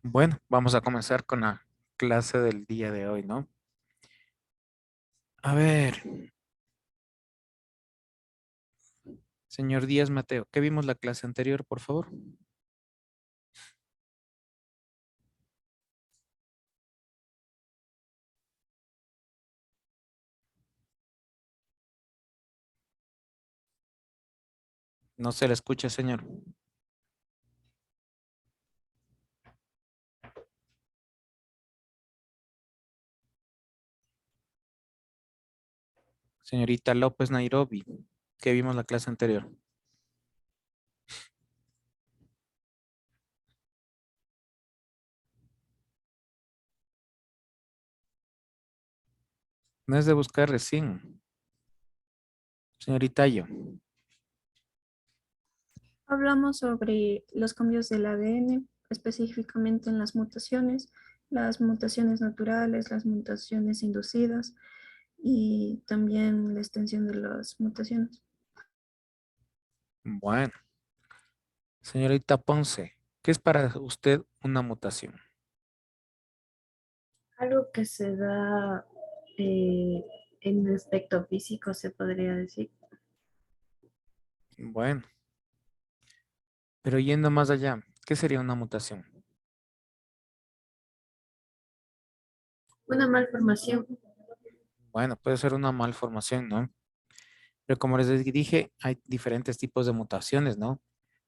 Bueno, vamos a comenzar con la clase del día de hoy, ¿no? A ver, señor Díaz Mateo, ¿qué vimos la clase anterior, por favor? No se le escucha, señor. Señorita López Nairobi, ¿qué vimos la clase anterior? No es de buscar recién. Señorita Yo, Hablamos sobre los cambios del ADN, específicamente en las mutaciones naturales, las mutaciones inducidas y también la extensión de las mutaciones. bueno. Señorita Ponce, ¿qué es para usted una mutación? Algo que se da eh, en aspecto físico, se podría decir. Bueno, pero yendo más allá, ¿qué sería una mutación? Una malformación. Bueno, puede ser una malformación, ¿no? Pero como les dije, hay diferentes tipos de mutaciones, ¿no?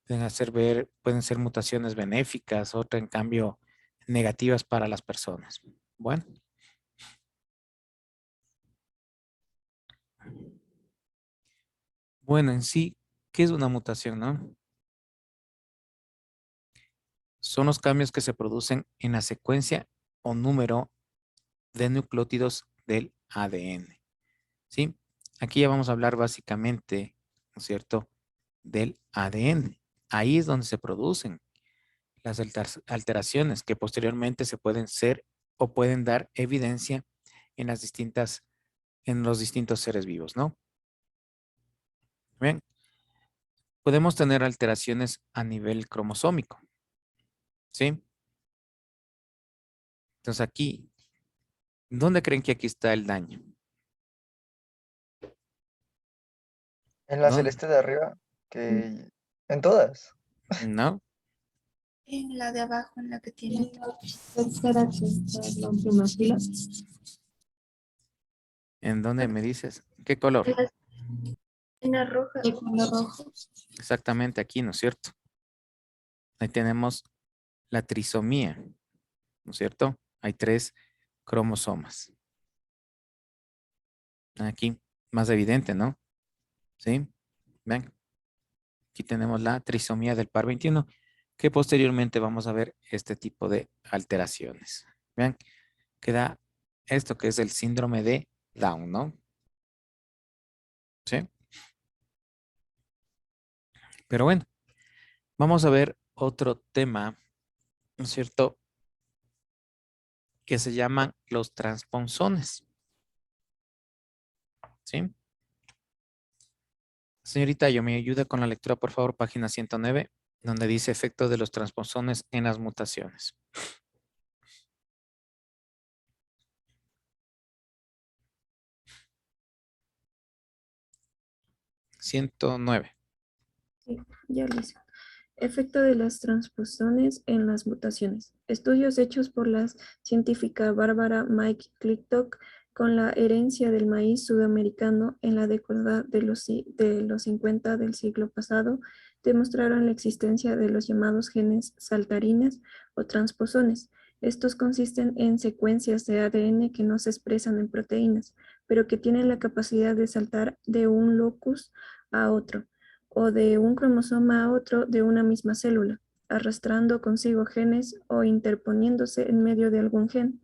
Pueden ser mutaciones benéficas, otra en cambio negativas para las personas. Bueno, bueno, en sí, ¿qué es una mutación, no? Son los cambios que se producen en la secuencia o número de nucleótidos del ADN, ¿sí? Aquí ya vamos a hablar básicamente, ¿no es cierto?, del ADN. Ahí es donde se producen las alteraciones que posteriormente se pueden ser o pueden dar evidencia en en los distintos seres vivos, ¿no? Bien, podemos tener alteraciones a nivel cromosómico, ¿sí? Entonces aquí, ¿dónde creen que aquí está el daño? En la ¿Dónde? celeste de arriba, que en todas. ¿No? En la de abajo, en la que tiene Tercera, quinta, la última fila. ¿En dónde me dices? ¿Qué color? En la roja. De color rojo. Exactamente aquí, ¿no es cierto? Ahí tenemos la trisomía, ¿no es cierto? Hay 3 cromosomas. Aquí, más evidente, ¿no? ¿Sí? Ven, aquí tenemos la trisomía del par 21, que posteriormente vamos a ver este tipo de alteraciones. Vean, queda esto que es el síndrome de Down, ¿no? ¿Sí? Pero bueno, vamos a ver otro tema, ¿no es cierto? Que se llaman los transponsones, ¿sí? Señorita, yo me ayuda con la lectura, por favor, página 109, donde dice efecto de los transponsones en las mutaciones. 109. Sí, ya lo hice. Efecto de las transposones en las mutaciones. Estudios hechos por la científica Bárbara Mike Clifton con la herencia del maíz sudamericano en la década de los 50 del siglo pasado demostraron la existencia de los llamados genes saltarines o transposones. Estos consisten en secuencias de ADN que no se expresan en proteínas, pero que tienen la capacidad de saltar de un locus a otro o de un cromosoma a otro de una misma célula, arrastrando consigo genes o interponiéndose en medio de algún gen.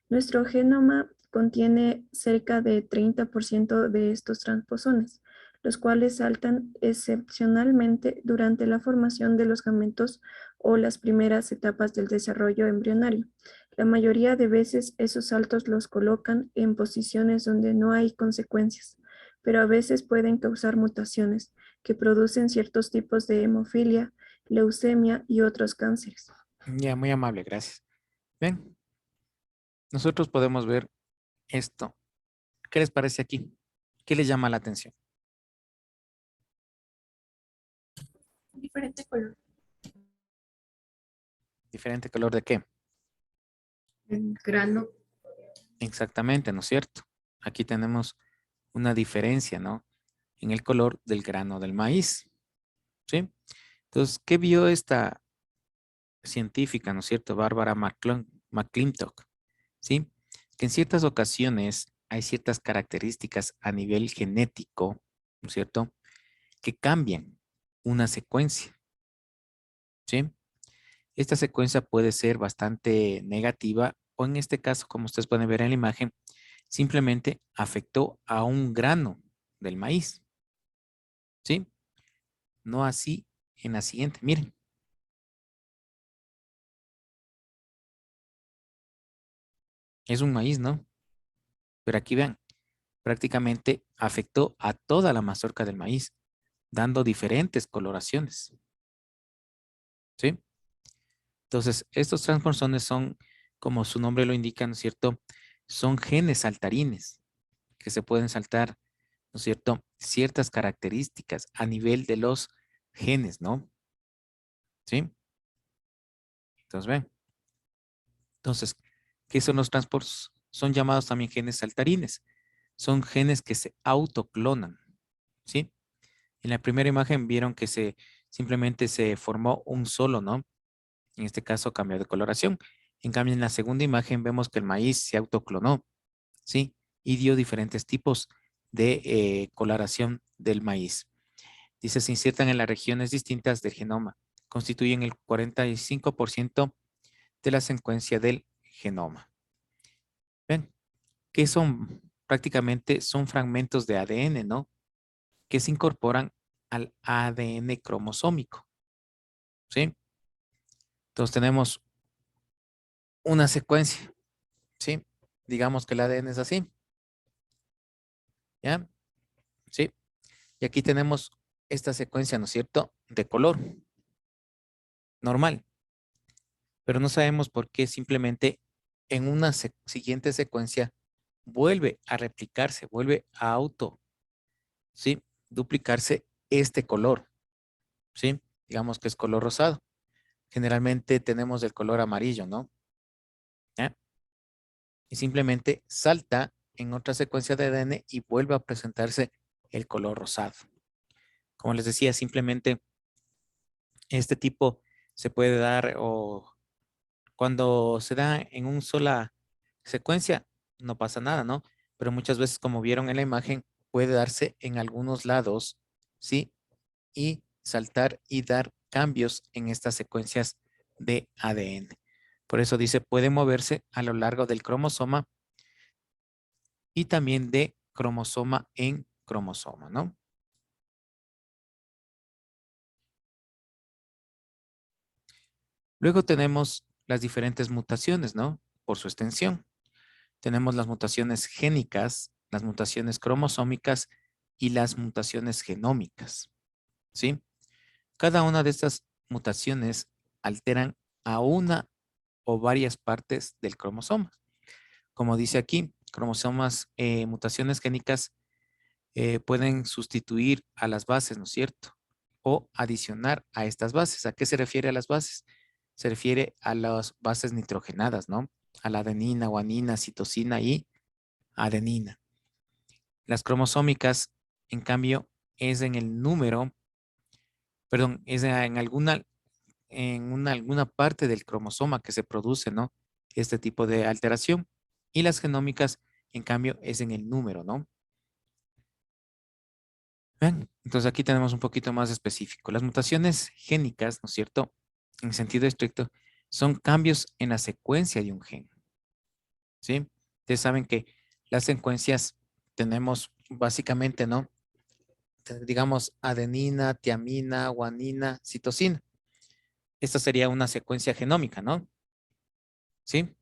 Nuestro genoma contiene cerca de 30% de estos transposones, los cuales saltan excepcionalmente durante la formación de los gametos o las primeras etapas del desarrollo embrionario. La mayoría de veces esos saltos los colocan en posiciones donde no hay consecuencias, pero a veces pueden causar mutaciones que producen ciertos tipos de hemofilia, leucemia y otros cánceres. Ya, muy amable, gracias. Bien, nosotros podemos ver esto. ¿Qué les parece aquí? ¿Qué les llama la atención? Diferente color. ¿Diferente color de qué? El grano. Exactamente, ¿no es cierto? Aquí tenemos una diferencia, ¿no? En el color del grano del maíz, ¿sí? Entonces, ¿qué vio esta científica, ¿no es cierto? Bárbara McClintock, ¿sí? Que en ciertas ocasiones hay ciertas características a nivel genético, ¿no es cierto? Que cambian una secuencia, ¿sí? Esta secuencia puede ser bastante negativa o en este caso, como ustedes pueden ver en la imagen, simplemente afectó a un grano del maíz, ¿sí? No así en la siguiente, miren. Es un maíz, ¿no? Pero aquí vean, prácticamente afectó a toda la mazorca del maíz, dando diferentes coloraciones, ¿sí? Entonces, estos transponsones son, como su nombre lo indica, ¿no es cierto? Son genes saltarines que se pueden saltar, ¿no es cierto? Ciertas características a nivel de los genes, ¿no? ¿Sí? Entonces, ven. Entonces, ¿qué son los transportes? Son llamados también genes saltarines. Son genes que se autoclonan, ¿sí? En la primera imagen vieron que simplemente se formó un solo, ¿no? En este caso cambió de coloración. En cambio, en la segunda imagen vemos que el maíz se autoclonó, ¿sí? Y dio diferentes tipos de coloración del maíz. Dice, se insertan en las regiones distintas del genoma. Constituyen el 45% de la secuencia del genoma. ¿Ven? Que son prácticamente son fragmentos de ADN, ¿no? Que se incorporan al ADN cromosómico, ¿sí? Entonces tenemos una secuencia, ¿sí? Digamos que el ADN es así, ¿ya? ¿Sí? Y aquí tenemos esta secuencia, ¿no es cierto? De color normal, pero no sabemos por qué simplemente en una siguiente secuencia vuelve a replicarse, vuelve a ¿sí? Duplicarse este color, ¿sí? Digamos que es color rosado. Generalmente tenemos el color amarillo, ¿no? ¿Ya? Y simplemente salta en otra secuencia de ADN y vuelve a presentarse el color rosado. Como les decía, simplemente este tipo se puede dar o cuando se da en una sola secuencia, no pasa nada, ¿no? Pero muchas veces, como vieron en la imagen, puede darse en algunos lados, ¿sí? Y saltar y dar cambios en estas secuencias de ADN. Por eso dice, puede moverse a lo largo del cromosoma y también de cromosoma en cromosoma, ¿no? Luego tenemos las diferentes mutaciones, ¿no? Por su extensión. Tenemos las mutaciones génicas, las mutaciones cromosómicas y las mutaciones genómicas, ¿sí? Cada una de estas mutaciones alteran a una o varias partes del cromosoma. Como dice aquí, mutaciones génicas pueden sustituir a las bases, ¿no es cierto? O adicionar a estas bases. ¿A qué se refiere a las bases? Se refiere a las bases nitrogenadas, ¿no? A la adenina, guanina, citosina y adenina. Las cromosómicas, en cambio, es en el número, perdón, es en alguna parte del cromosoma que se produce, ¿no? Este tipo de alteración. Y las genómicas, en cambio, es en el número, ¿no? Bien, entonces aquí tenemos un poquito más específico. Las mutaciones génicas, ¿no es cierto? En sentido estricto, son cambios en la secuencia de un gen, ¿sí? Ustedes saben que las secuencias tenemos básicamente, ¿no? Digamos, adenina, tiamina, guanina, citosina. Esta sería una secuencia genómica, ¿no? ¿Sí?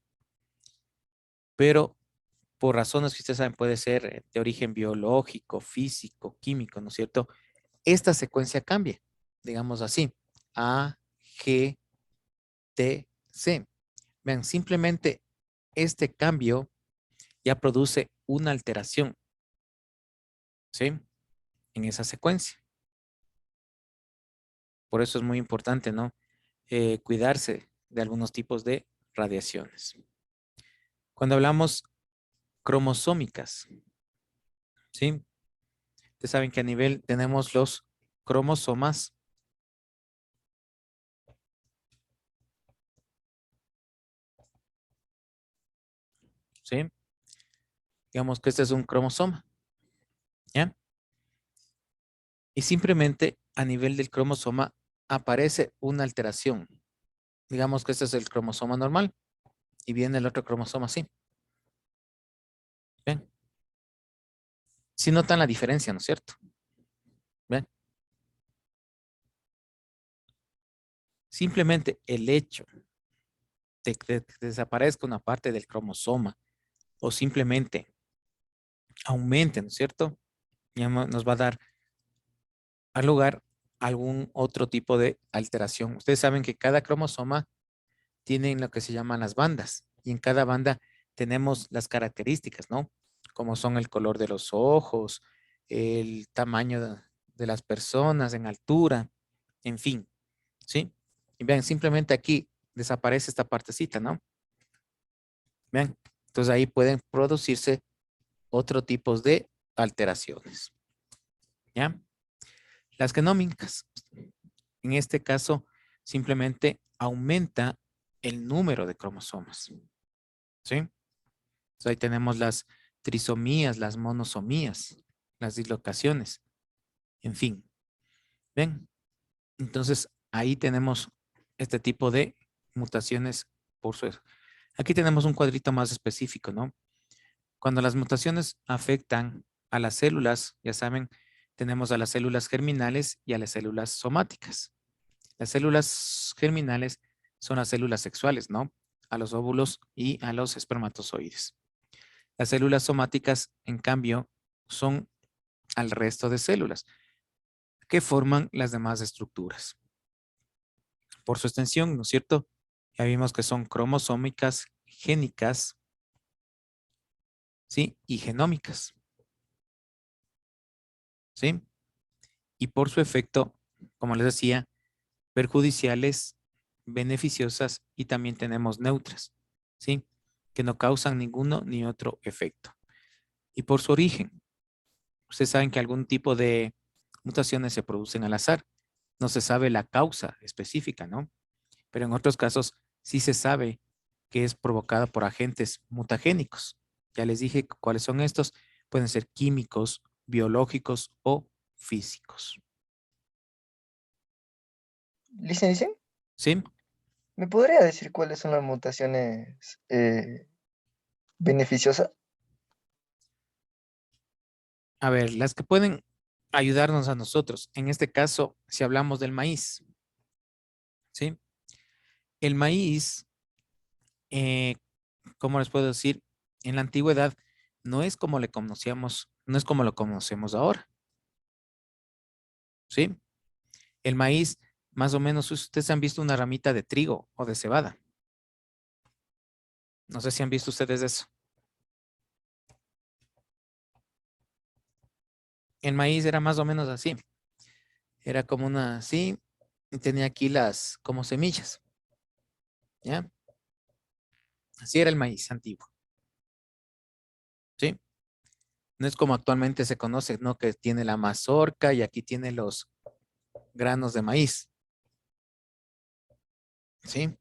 Pero por razones que ustedes saben, puede ser de origen biológico, físico, químico, ¿no es cierto? Esta secuencia cambia, digamos así. A, G, T, C. Vean, simplemente este cambio ya produce una alteración, ¿sí? En esa secuencia. Por eso es muy importante, ¿no? Cuidarse de algunos tipos de radiaciones. Cuando hablamos cromosómicas, ¿sí? Ustedes saben que a nivel tenemos los cromosomas, ¿sí? Digamos que este es un cromosoma, ¿ya? Y simplemente a nivel del cromosoma aparece una alteración. Digamos que este es el cromosoma normal y viene el otro cromosoma así. ¿Ven? Si notan la diferencia, ¿no es cierto? ¿Ven? Simplemente el hecho de que desaparezca una parte del cromosoma o simplemente aumente, ¿no es cierto? Ya nos va a dar al lugar algún otro tipo de alteración. Ustedes saben que cada cromosoma tiene lo que se llaman las bandas y en cada banda tenemos las características, ¿no? Como son el color de los ojos, el tamaño de las personas en altura, en fin, ¿sí? Y vean, simplemente aquí desaparece esta partecita, ¿no? Vean, entonces ahí pueden producirse otro tipos de alteraciones, ¿ya? Las genómicas, en este caso, simplemente aumenta el número de cromosomas, ¿sí? Entonces ahí tenemos las trisomías, las monosomías, las dislocaciones, en fin, ¿ven? Entonces ahí tenemos este tipo de mutaciones por su... Aquí tenemos un cuadrito más específico, ¿no? Cuando las mutaciones afectan a las células, ya saben, tenemos a las células germinales y a las células somáticas. Las células germinales son las células sexuales, ¿no? A los óvulos y a los espermatozoides. Las células somáticas, en cambio, son al resto de células que forman las demás estructuras. Por su extensión, ¿no es cierto? Ya vimos que son cromosómicas, génicas, ¿sí? Y genómicas, ¿sí? Y por su efecto, como les decía, perjudiciales, beneficiosas y también tenemos neutras, ¿sí? Que no causan ninguno ni otro efecto. Y por su origen, ustedes saben que algún tipo de mutaciones se producen al azar. No se sabe la causa específica, ¿no? Pero en otros casos sí se sabe que es provocada por agentes mutagénicos. Ya les dije cuáles son estos. Pueden ser químicos, biológicos o físicos. Licencia, ¿Sí? ¿me podría decir cuáles son las mutaciones beneficiosas? A ver, las que pueden ayudarnos a nosotros. En este caso, si hablamos del maíz, ¿sí? El maíz, eh, ¿cómo les puedo decir? En la antigüedad no es como le conocíamos, no es como lo conocemos ahora, ¿sí? El maíz, más o menos, ustedes han visto una ramita de trigo o de cebada. No sé si han visto ustedes eso. El maíz era más o menos así. Era como una así, y tenía aquí las como semillas, ¿ya? Así era el maíz antiguo, ¿sí? No es como actualmente se conoce, ¿no? Que tiene la mazorca y aquí tiene los granos de maíz, ¿sí?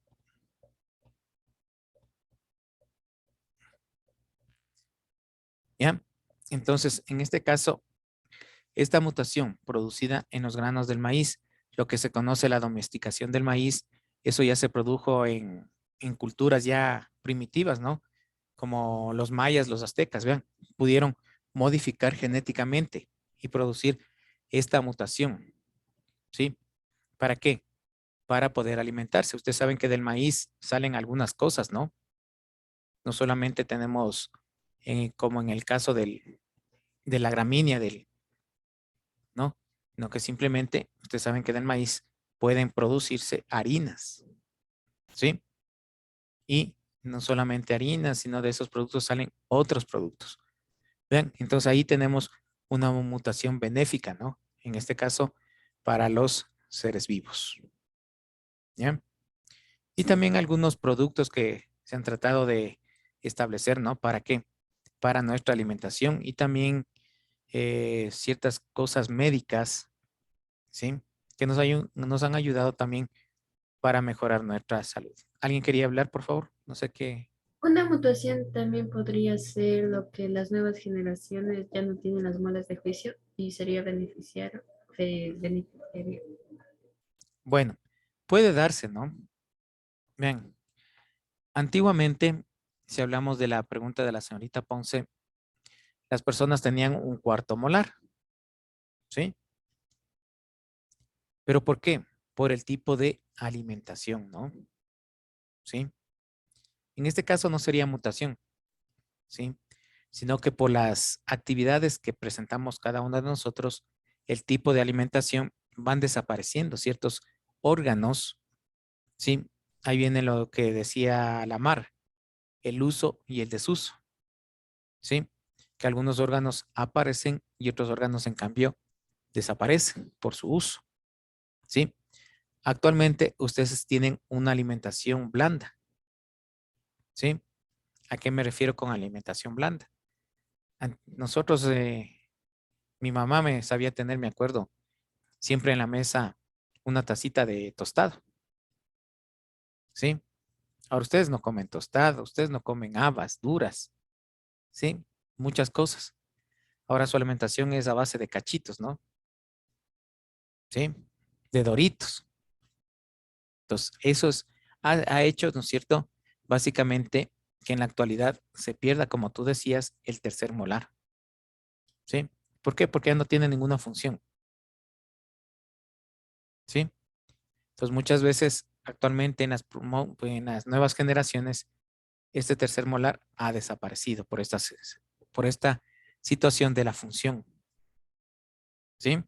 ¿Ya? Entonces, en este caso, esta mutación producida en los granos del maíz, lo que se conoce la domesticación del maíz, eso ya se produjo en culturas ya primitivas, ¿no? Como los mayas, los aztecas, vean, pudieron modificar genéticamente y producir esta mutación, ¿sí? ¿Para qué? Para poder alimentarse. Ustedes saben que del maíz salen algunas cosas, ¿no? No solamente tenemos, como en el caso de la gramínea, ¿no? No que simplemente, ustedes saben que del maíz pueden producirse harinas, ¿sí? Y no solamente harina, sino de esos productos salen otros productos. Vean, entonces ahí tenemos una mutación benéfica, ¿no? En este caso, para los seres vivos. ¿Ya? Y también algunos productos que se han tratado de establecer, ¿no? ¿Para qué? Para nuestra alimentación y también ciertas cosas médicas, ¿sí? Que nos han ayudado también para mejorar nuestra salud. ¿Alguien quería hablar, por favor? No sé qué. Una mutación también podría ser lo que las nuevas generaciones ya no tienen las muelas de juicio y sería beneficiario. Bueno, puede darse, ¿no? Vean, antiguamente, si hablamos de la pregunta de la señorita Ponce, las personas tenían un cuarto molar, ¿sí? ¿Pero por qué? Por el tipo de alimentación, ¿no? ¿Sí? En este caso no sería mutación, ¿sí? Sino que por las actividades que presentamos cada uno de nosotros, el tipo de alimentación van desapareciendo ciertos órganos, ¿sí? Ahí viene lo que decía Lamar, el uso y el desuso, ¿sí? Que algunos órganos aparecen y otros órganos, en cambio, desaparecen por su uso, ¿sí? Actualmente ustedes tienen una alimentación blanda, ¿sí? ¿A qué me refiero con alimentación blanda? Nosotros, mi mamá me sabía tener, me acuerdo, siempre en la mesa una tacita de tostado, ¿sí? Ahora ustedes no comen tostado, ustedes no comen habas duras, ¿sí? Muchas cosas. Ahora su alimentación es a base de cachitos, ¿no? ¿Sí? De Doritos. Entonces, ha hecho, ¿no es cierto? Básicamente que en la actualidad se pierda, como tú decías, el tercer molar, ¿sí? ¿Por qué? Porque ya no tiene ninguna función, ¿sí? Entonces, muchas veces, actualmente en las nuevas generaciones, este tercer molar ha desaparecido por esta situación de la función, ¿sí?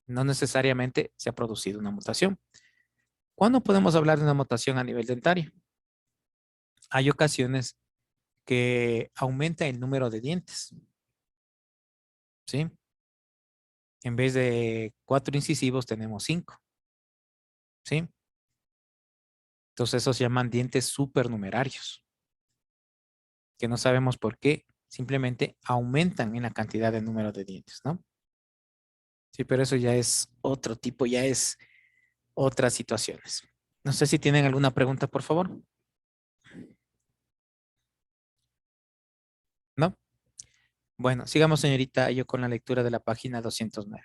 No necesariamente se ha producido una mutación. ¿Cuándo podemos hablar de una mutación a nivel dentario? Hay ocasiones que aumenta el número de dientes, ¿sí? En vez de 4 incisivos tenemos 5, ¿sí? Entonces esos se llaman dientes supernumerarios, que no sabemos por qué, simplemente aumentan en la cantidad de número de dientes, ¿no? Sí, pero eso ya es otro tipo, ya es otras situaciones. No sé si tienen alguna pregunta, por favor. ¿No? Bueno, sigamos, señorita, yo con la lectura de la página 209.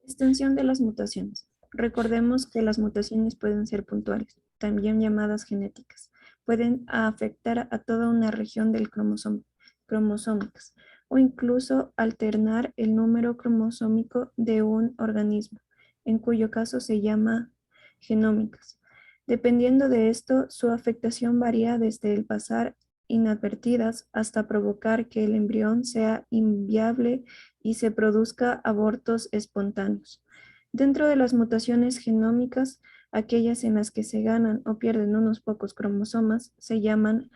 Extensión de las mutaciones. Recordemos que las mutaciones pueden ser puntuales, también llamadas genéticas. Pueden afectar a toda una región del cromosómicas o incluso alternar el número cromosómico de un organismo, en cuyo caso se llama genómicas. Dependiendo de esto, su afectación varía desde el pasar inadvertidas hasta provocar que el embrión sea inviable y se produzca abortos espontáneos. Dentro de las mutaciones genómicas, aquellas en las que se ganan o pierden unos pocos cromosomas se llaman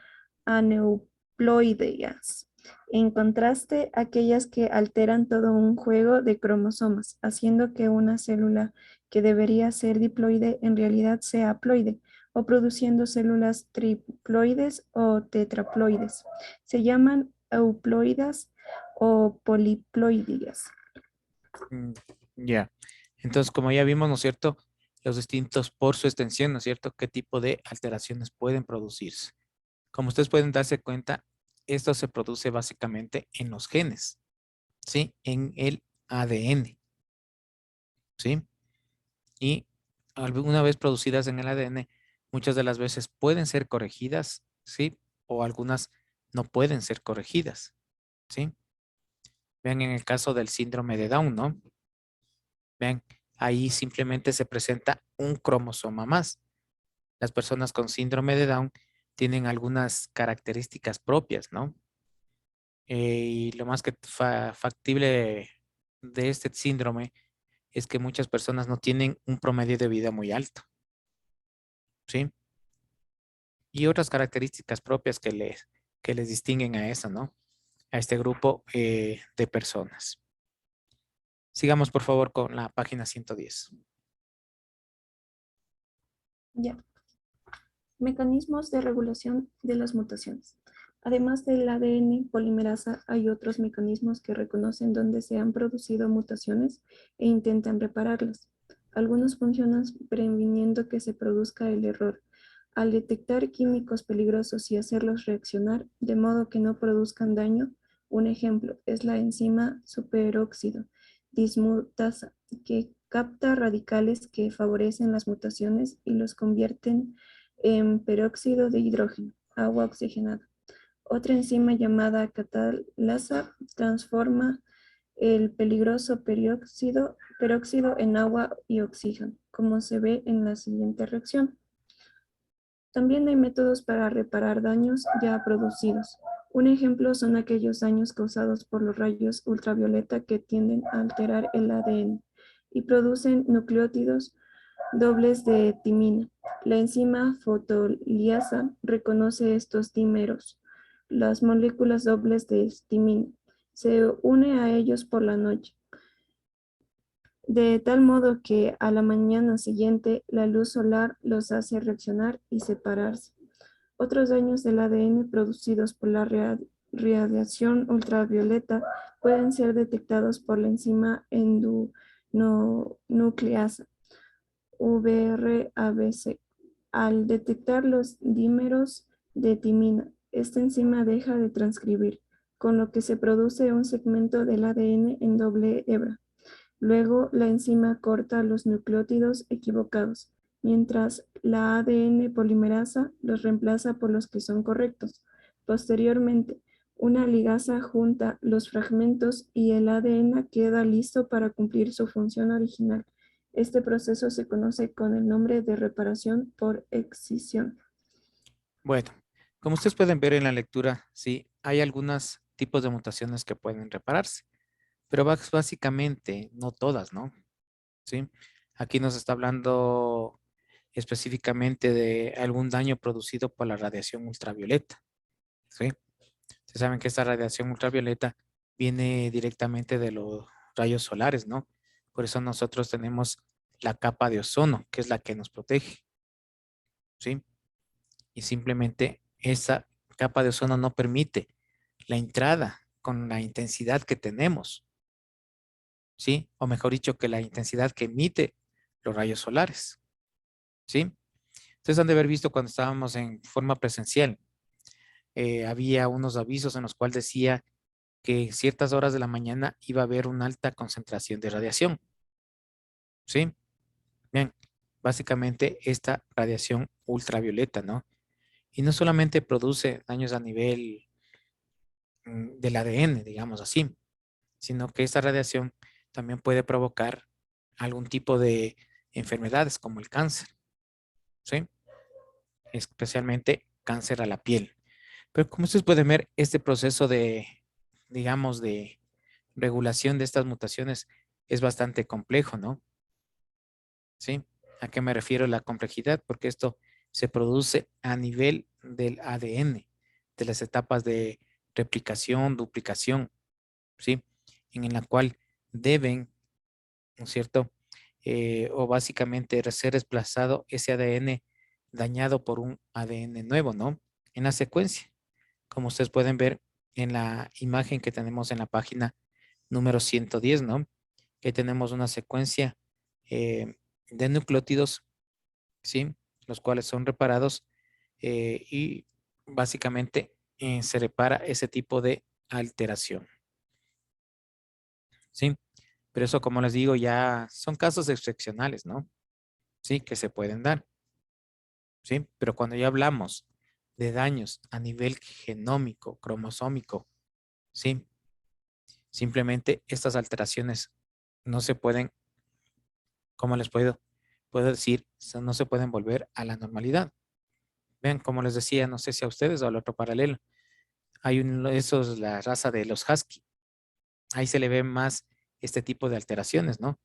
aneuploideas. En contraste, aquellas que alteran todo un juego de cromosomas, haciendo que una célula que debería ser diploide en realidad sea haploide, o produciendo células triploides o tetraploides. Se llaman euploidas o poliploidias. Mm, Ya. Entonces, como ya vimos, ¿no es cierto? Los distintos por su extensión, ¿no es cierto? ¿Qué tipo de alteraciones pueden producirse? Como ustedes pueden darse cuenta, esto se produce básicamente en los genes, ¿sí? En el ADN, ¿sí? Y alguna vez producidas en el ADN, muchas de las veces pueden ser corregidas, ¿sí? O algunas no pueden ser corregidas, ¿sí? Vean en el caso del síndrome de Down, ¿no? Vean, ahí simplemente se presenta un cromosoma más. Las personas con síndrome de Down tienen algunas características propias, ¿no? Y lo más que factible de este síndrome es que muchas personas no tienen un promedio de vida muy alto, ¿sí? Y otras características propias que les distinguen a eso, ¿no? A este grupo de personas. Sigamos, por favor, con la página 110. Ya. Mecanismos de regulación de las mutaciones. Además del ADN polimerasa, hay otros mecanismos que reconocen dónde se han producido mutaciones e intentan repararlas. Algunos funcionan previniendo que se produzca el error, al detectar químicos peligrosos y hacerlos reaccionar de modo que no produzcan daño. Un ejemplo es la enzima superóxido dismutasa, que capta radicales que favorecen las mutaciones y los convierten en peróxido de hidrógeno, agua oxigenada. Otra enzima llamada catalasa transforma el peligroso peróxido en agua y oxígeno, como se ve en la siguiente reacción. También hay métodos para reparar daños ya producidos. Un ejemplo son aquellos daños causados por los rayos ultravioleta que tienden a alterar el ADN y producen nucleótidos dobles de timina. La enzima fotoliasa reconoce estos dímeros, las moléculas dobles de timina. Se une a ellos por la noche, de tal modo que a la mañana siguiente la luz solar los hace reaccionar y separarse. Otros daños del ADN producidos por la radiación ultravioleta pueden ser detectados por la enzima endonucleasa, VRABC. Al detectar los dímeros de timina, esta enzima deja de transcribir, con lo que se produce un segmento del ADN en doble hebra. Luego, la enzima corta los nucleótidos equivocados, mientras la ADN polimerasa los reemplaza por los que son correctos. Posteriormente, una ligasa junta los fragmentos y el ADN queda listo para cumplir su función original. Este proceso se conoce con el nombre de reparación por excisión. Bueno, como ustedes pueden ver en la lectura, sí, hay algunos tipos de mutaciones que pueden repararse, pero básicamente no todas, ¿no? ¿Sí? Aquí nos está hablando específicamente de algún daño producido por la radiación ultravioleta, ¿sí? Ustedes saben que esta radiación ultravioleta viene directamente de los rayos solares, ¿no? Por eso nosotros tenemos la capa de ozono, que es la que nos protege, ¿sí? Y simplemente esa capa de ozono no permite la entrada con la intensidad que tenemos, ¿sí? O mejor dicho, que la intensidad que emite los rayos solares, ¿sí? Ustedes han de haber visto cuando estábamos en forma presencial, había unos avisos en los cuales decía que ciertas horas de la mañana iba a haber una alta concentración de radiación, ¿sí? Bien, básicamente esta radiación ultravioleta, ¿no? Y no solamente produce daños a nivel del ADN, digamos así, sino que esta radiación también puede provocar algún tipo de enfermedades como el cáncer, ¿sí? Especialmente cáncer a la piel. Pero como ustedes pueden ver, este proceso de, digamos, de regulación de estas mutaciones es bastante complejo, ¿no? ¿Sí? ¿A qué me refiero la complejidad? Porque esto se produce a nivel del ADN, de las etapas de replicación, duplicación, ¿sí? En la cual deben, ¿no es cierto? O básicamente ser desplazado ese ADN dañado por un ADN nuevo, ¿no? En la secuencia, como ustedes pueden ver en la imagen que tenemos en la página número 110, ¿no? Que tenemos una secuencia de nucleótidos, ¿sí? Los cuales son reparados y básicamente se repara ese tipo de alteración, ¿sí? Pero eso, como les digo, ya son casos excepcionales, ¿no? Sí, que se pueden dar, ¿sí? Pero cuando ya hablamos de daños a nivel genómico, cromosómico, ¿sí? Simplemente estas alteraciones no se pueden, ¿cómo les puedo decir? No se pueden volver a la normalidad. Vean, como les decía, no sé si a ustedes o al otro paralelo, hay eso es la raza de los husky. Ahí se le ve más este tipo de alteraciones, ¿no?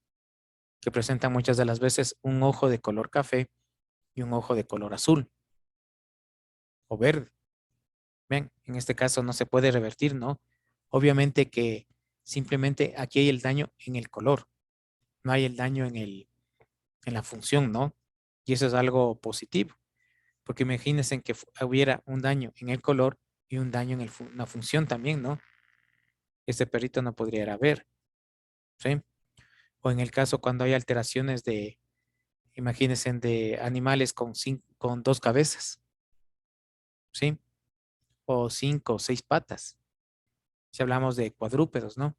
Que presentan muchas de las veces un ojo de color café y un ojo de color azul o verde. Ven, en este caso no se puede revertir, ¿no? Obviamente que simplemente aquí hay el daño en el color, no hay el daño en la función, ¿no? Y eso es algo positivo, porque imagínense que hubiera un daño en el color y un daño en la función también, ¿no? Este perrito no podría ir a ver, ¿sí? O en el caso cuando hay alteraciones imagínense, de animales con 2 cabezas, ¿sí? O 5 o 6 patas, si hablamos de cuadrúpedos, ¿no?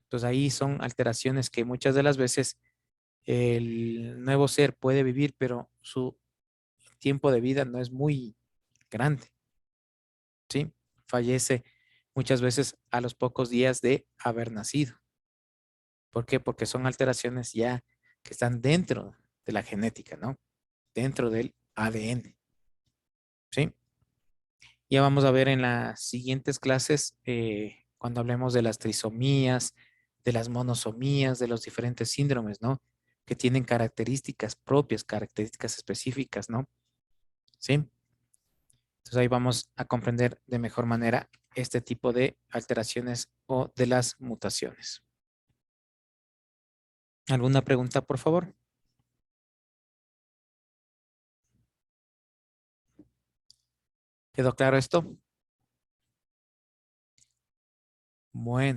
Entonces ahí son alteraciones que muchas de las veces el nuevo ser puede vivir, pero su tiempo de vida no es muy grande, ¿sí? Fallece muchas veces a los pocos días de haber nacido. ¿Por qué? Porque son alteraciones ya que están dentro de la genética, ¿no? Dentro del ADN, ¿sí? Ya vamos a ver en las siguientes clases, cuando hablemos de las trisomías, de las monosomías, de los diferentes síndromes, ¿no? Que tienen características propias, características específicas, ¿no? ¿Sí? Entonces ahí vamos a comprender de mejor manera este tipo de alteraciones o de las mutaciones. ¿Alguna pregunta, por favor? ¿Quedó claro esto? Bueno.